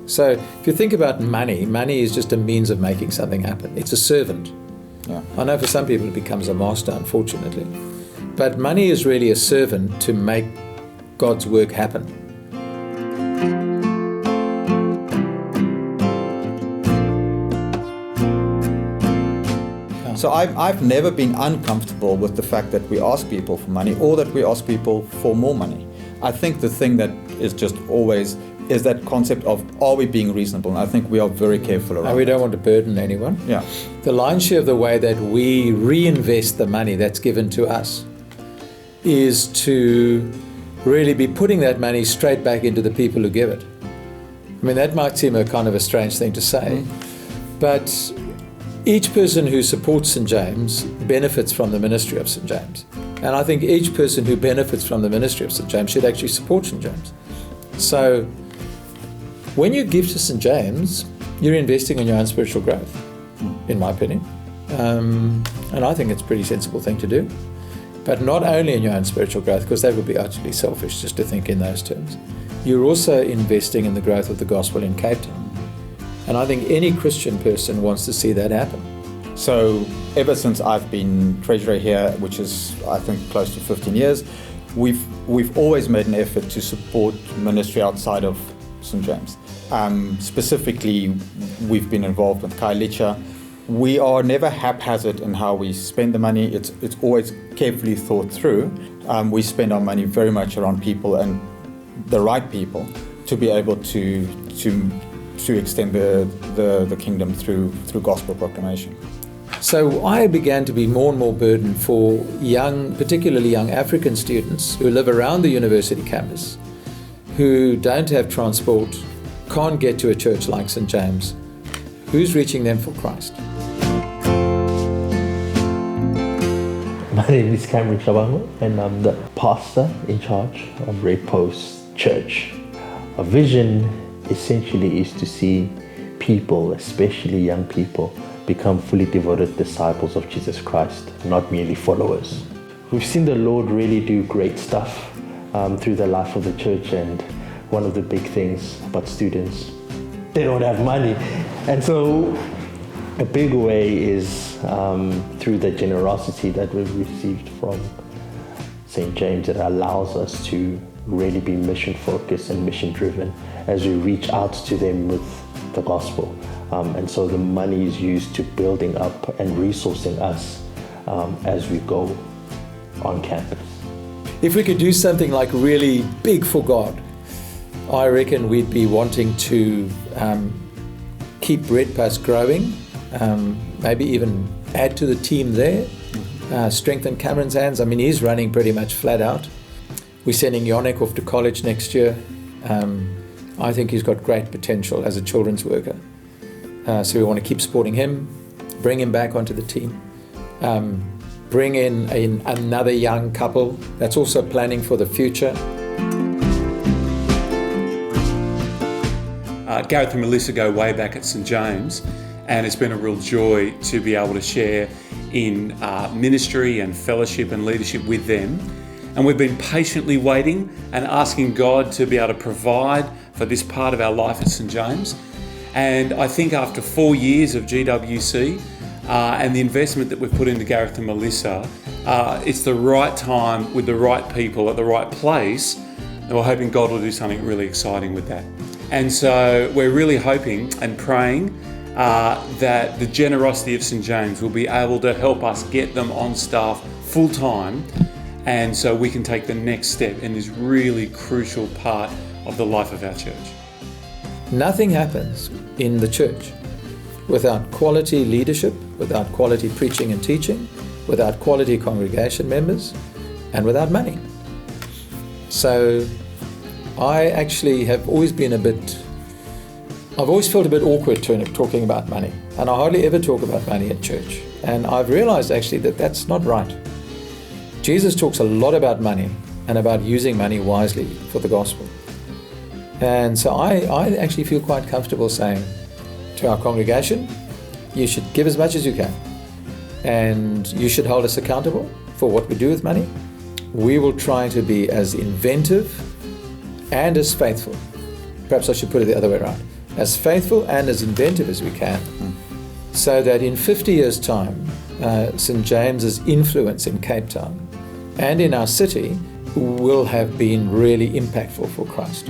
So if you think about money, money is just a means of making something happen. It's a servant. Yeah. I know for some people it becomes a master, unfortunately. But money is really a servant to make God's work happen. So I've never been uncomfortable with the fact that we ask people for money or that we ask people for more money. I think the thing that is just always is that concept of, are we being reasonable? And I think we are very careful around And we don't want to burden anyone. Yeah. The lion's share of the way that we reinvest the money that's given to us is to really be putting that money straight back into the people who give it. I mean, that might seem a kind of a strange thing to say, but each person who supports St. James benefits from the ministry of St. James. And I think each person who benefits from the ministry of St. James should actually support St. James. So when you give to St. James, you're investing in your own spiritual growth, in my opinion. And I think it's a pretty sensible thing to do. But not only in your own spiritual growth, because that would be utterly selfish just to think in those terms. You're also investing in the growth of the gospel in Cape Town. And I think any Christian person wants to see that happen. So ever since I've been treasurer here, which is I think close to 15 years, we've always made an effort to support ministry outside of St. James. Specifically, we've been involved with Kailicha. We are never haphazard in how we spend the money. It's always carefully thought through. We spend our money very much around people and the right people to be able to extend the kingdom through gospel proclamation. So I began to be more and more burdened for particularly young African students who live around the university campus, who don't have transport, can't get to a church like St. James. Who's reaching them for Christ? My name is Cameron Shabango, and I'm the pastor in charge of Red Post Church. Our vision essentially is to see people, especially young people, become fully devoted disciples of Jesus Christ, not merely followers. We've seen the Lord really do great stuff through the life of the church, and one of the big things about students, they don't have money. And so a big way is through the generosity that we've received from St. James. It allows us to really be mission focused and mission driven as we reach out to them with the gospel. And so the money is used to building up and resourcing us as we go on campus. If we could do something like really big for God, I reckon we'd be wanting to keep Red Post growing, maybe even add to the team there, strengthen Cameron's hands. I mean, he's running pretty much flat out. We're sending Yonek off to college next year. I think he's got great potential as a children's worker. So we want to keep supporting him, bring him back onto the team, bring in another young couple that's also planning for the future. Gareth and Melissa go way back at St. James, and it's been a real joy to be able to share in ministry and fellowship and leadership with them. And we've been patiently waiting and asking God to be able to provide for this part of our life at St. James. And I think after 4 years of GWC and the investment that we've put into Gareth and Melissa, it's the right time with the right people at the right place. And we're hoping God will do something really exciting with that. And so we're really hoping and praying that the generosity of St. James will be able to help us get them on staff full time, and so we can take the next step in this really crucial part of the life of our church. Nothing happens in the church without quality leadership, without quality preaching and teaching, without quality congregation members, and without money. So I actually have always been I've always felt a bit awkward talking about money, and I hardly ever talk about money at church. And I've realized actually that that's not right. Jesus talks a lot about money and about using money wisely for the gospel. And so I actually feel quite comfortable saying to our congregation, you should give as much as you can, and you should hold us accountable for what we do with money. We will try to be as inventive and as faithful. Perhaps I should put it the other way around. as faithful and as inventive as we can, so that in 50 years' time, St. James's influence in Cape Town and in our city will have been really impactful for Christ.